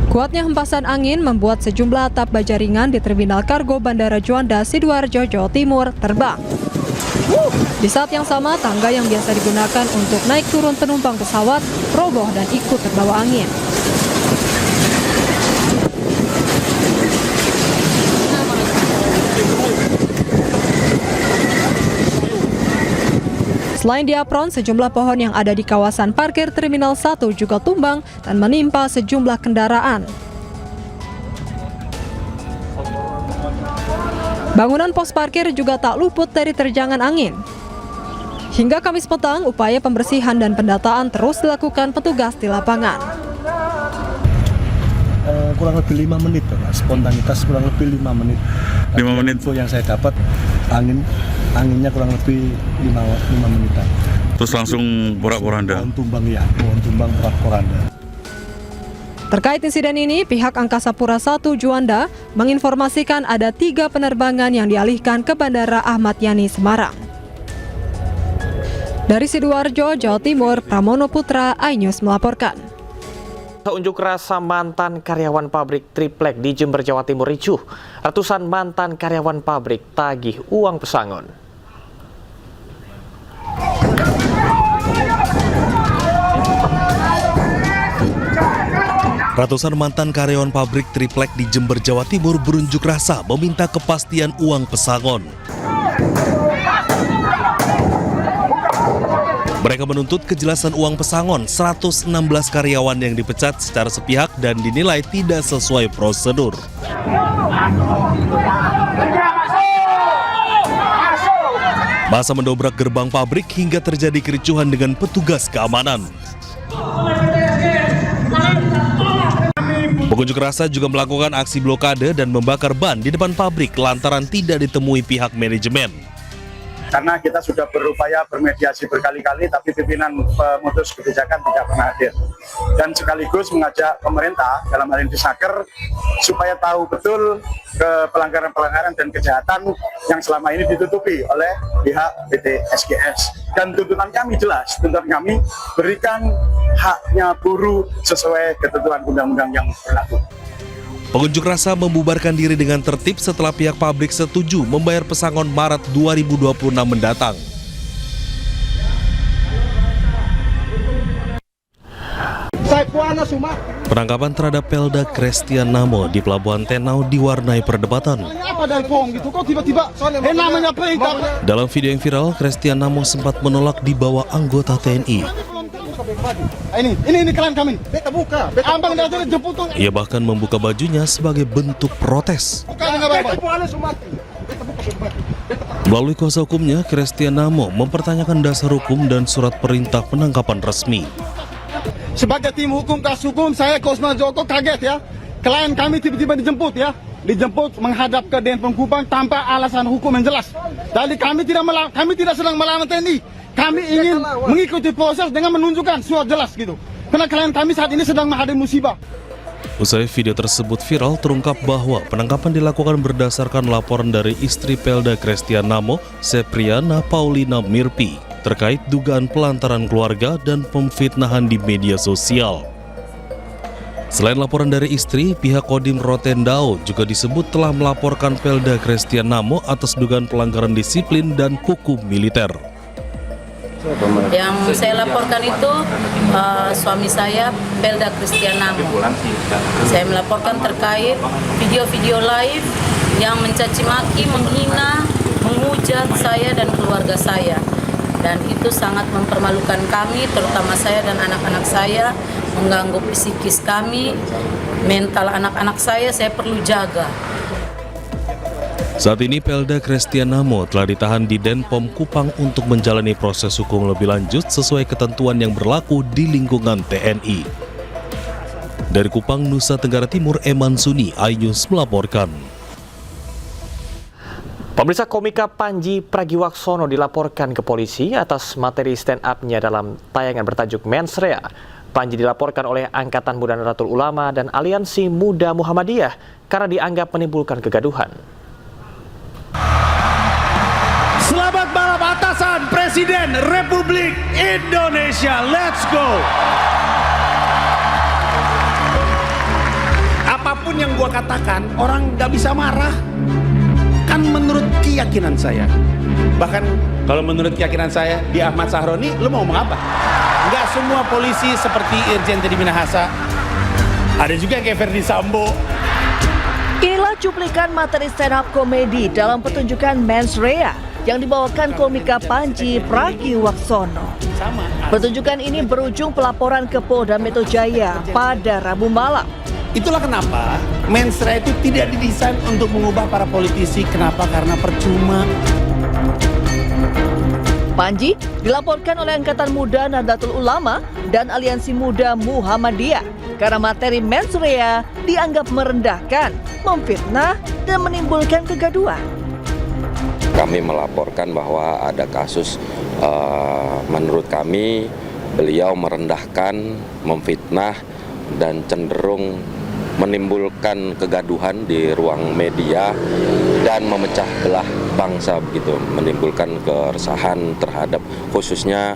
Kuatnya hempasan angin membuat sejumlah atap baja ringan di Terminal Kargo Bandara Juanda, Sidoarjo, Jawa Timur terbang. Di saat yang sama, tangga yang biasa digunakan untuk naik turun penumpang pesawat roboh dan ikut terbawa angin. Selain di apron, sejumlah pohon yang ada di kawasan parkir Terminal 1 juga tumbang dan menimpa sejumlah kendaraan. Bangunan pos parkir juga tak luput dari terjangan angin. Hingga Kamis petang, upaya pembersihan dan pendataan terus dilakukan petugas di lapangan. Kurang lebih 5 menit, spontanitas kurang lebih 5 menit. 5 menit. Info yang saya dapat, anginnya kurang lebih 5 menitan. Terus langsung porak-poranda. Pohon tumbang porak-poranda. Terkait insiden ini, pihak Angkasa Pura I Juanda menginformasikan ada 3 penerbangan yang dialihkan ke Bandara Ahmad Yani Semarang. Dari Sidoarjo, Jawa Timur, Pramono Putra, iNews melaporkan. Unjuk rasa mantan karyawan pabrik Triplek di Jember, Jawa Timur ricuh. Ratusan mantan karyawan pabrik tagih uang pesangon. Ratusan mantan karyawan pabrik Triplek di Jember, Jawa Timur berunjuk rasa meminta kepastian uang pesangon. Mereka menuntut kejelasan uang pesangon 116 karyawan yang dipecat secara sepihak dan dinilai tidak sesuai prosedur. Masa mendobrak gerbang pabrik hingga terjadi kericuhan dengan petugas keamanan. Pengunjuk rasa juga melakukan aksi blokade dan membakar ban di depan pabrik lantaran tidak ditemui pihak manajemen. Karena kita sudah berupaya bermediasi berkali-kali, tapi pimpinan pemutus kebijakan tidak pernah hadir. Dan sekaligus mengajak pemerintah, dalam hal ini Disnaker, supaya tahu betul pelanggaran-pelanggaran dan kejahatan yang selama ini ditutupi oleh pihak PT SGS. Dan tuntutan kami jelas, tuntutan kami berikan haknya buruh sesuai ketentuan undang-undang yang berlaku. Pengunjuk rasa membubarkan diri dengan tertib setelah pihak pabrik setuju membayar pesangon Maret 2026 mendatang. Penangkapan terhadap Pelda Christian Namo di Pelabuhan Tenau diwarnai perdebatan. Dalam video yang viral, Christian Namo sempat menolak dibawa anggota TNI. Ini klien kami. Beta buka. Abang dah jemput. Ia bahkan membuka bajunya sebagai bentuk protes. Melalui kuasa hukumnya, Christian Namo mempertanyakan dasar hukum dan surat perintah penangkapan resmi. Sebagai tim hukum, kasus hukum, saya Kosman Joko kaget ya. Klien kami tiba-tiba dijemput ya. Dijemput menghadap ke Denpom Kupang tanpa alasan hukum yang jelas. Tadi kami tidak sedang melawan TNI. Kami ingin mengikuti proses dengan menunjukkan surat jelas gitu. Karena klien kami saat ini sedang menghadapi musibah. Usai video tersebut viral, terungkap bahwa penangkapan dilakukan berdasarkan laporan dari istri Pelda Christian Namo, Sepriana Paulina Mirpi, terkait dugaan pelantaran keluarga dan pemfitnahan di media sosial. Selain laporan dari istri, pihak Kodim Rotendao juga disebut telah melaporkan Pelda Christian Namo atas dugaan pelanggaran disiplin dan hukum militer. Yang saya laporkan itu suami saya, Pelda Christian Namo. Saya melaporkan terkait video-video live yang mencaci maki, menghina, menghujat saya dan keluarga saya. Dan itu sangat mempermalukan kami, terutama saya dan anak-anak saya, mengganggu psikis kami, mental anak-anak saya perlu jaga. Saat ini Pelda Christian Namo telah ditahan di Denpom Kupang untuk menjalani proses hukum lebih lanjut sesuai ketentuan yang berlaku di lingkungan TNI. Dari Kupang, Nusa Tenggara Timur, Eman Suni, iNews melaporkan. Pemirsa, komika Panji Pragiwaksono dilaporkan ke polisi atas materi stand up-nya dalam tayangan bertajuk Mensrea. Panji dilaporkan oleh Angkatan Muda Nahdlatul Ulama dan Aliansi Muda Muhammadiyah karena dianggap menimbulkan kegaduhan. Selamat balap atasan Presiden Republik Indonesia. Let's go! apapun yang gua katakan, orang nggak bisa marah. Kan menurut keyakinan saya. Bahkan kalau menurut keyakinan saya, di Ahmad Sahroni, lu mau ngomong apa? Nggak semua polisi seperti Irjen Teddy Minahasa. Ada juga yang kayak Verdi Sambo. Inilah cuplikan materi stand up komedi dalam pertunjukan Mens Rea yang dibawakan komika Panji Pragiwaksono. Pertunjukan ini berujung pelaporan ke Polda Metro Jaya pada Rabu malam. Itulah kenapa Mens Rea itu tidak didesain untuk mengubah para politisi. Kenapa? Karena percuma. Panji dilaporkan oleh Angkatan Muda Nahdlatul Ulama dan Aliansi Muda Muhammadiyah karena materi Mens Rea dianggap merendahkan, memfitnah, dan menimbulkan kegaduhan. Kami melaporkan bahwa ada kasus menurut kami beliau merendahkan, memfitnah, dan cenderung menimbulkan kegaduhan di ruang media dan memecah belah bangsa begitu, menimbulkan keresahan terhadap khususnya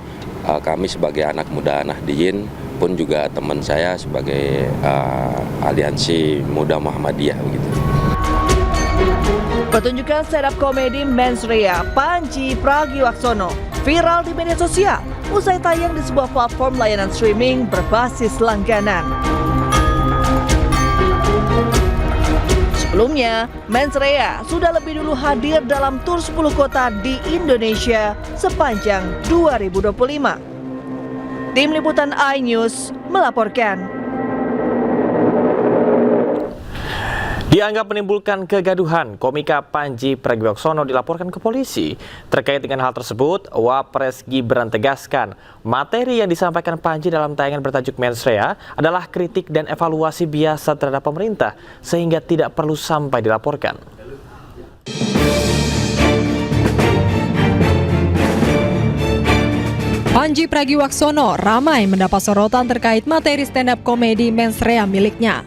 kami sebagai anak muda Nahdliyin pun juga teman saya sebagai Aliansi Muda Muhammadiyah begitu. Pertunjukan stand up komedi Mens Rea Panji Pragiwaksono viral di media sosial usai tayang di sebuah platform layanan streaming berbasis langganan. Sebelumnya, Mens Rea sudah lebih dulu hadir dalam tur 10 kota di Indonesia sepanjang 2025. Tim Liputan iNews melaporkan. Dianggap menimbulkan kegaduhan, komika Panji Pragiwaksono dilaporkan ke polisi. Terkait dengan hal tersebut, Wapres Gibran tegaskan, materi yang disampaikan Panji dalam tayangan bertajuk Mens Rea adalah kritik dan evaluasi biasa terhadap pemerintah, sehingga tidak perlu sampai dilaporkan. Panji Pragiwaksono ramai mendapat sorotan terkait materi stand-up komedi Mens Rea miliknya.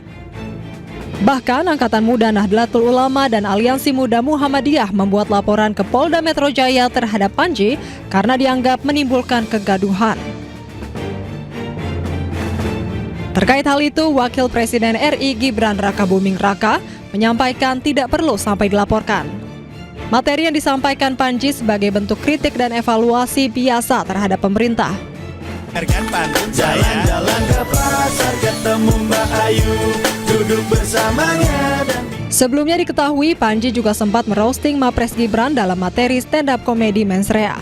Bahkan Angkatan Muda Nahdlatul Ulama dan Aliansi Muda Muhammadiyah membuat laporan ke Polda Metro Jaya terhadap Panji karena dianggap menimbulkan kegaduhan. Terkait hal itu, Wakil Presiden RI Gibran Rakabuming Raka menyampaikan tidak perlu sampai dilaporkan. Materi yang disampaikan Panji sebagai bentuk kritik dan evaluasi biasa terhadap pemerintah. Jalan-jalan ke pasar ketemu Mbak Ayu, duduk bersamanya dan... Sebelumnya diketahui Panji juga sempat meroasting Mapres Gibran dalam materi stand-up komedi Mens Rea.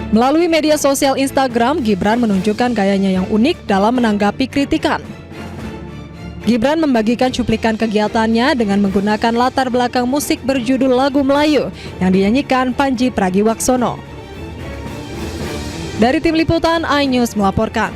Melalui media sosial Instagram, Gibran menunjukkan gayanya yang unik dalam menanggapi kritikan. Gibran membagikan cuplikan kegiatannya dengan menggunakan latar belakang musik berjudul lagu Melayu yang dinyanyikan Panji Pragiwaksono. Dari Tim Liputan iNews melaporkan.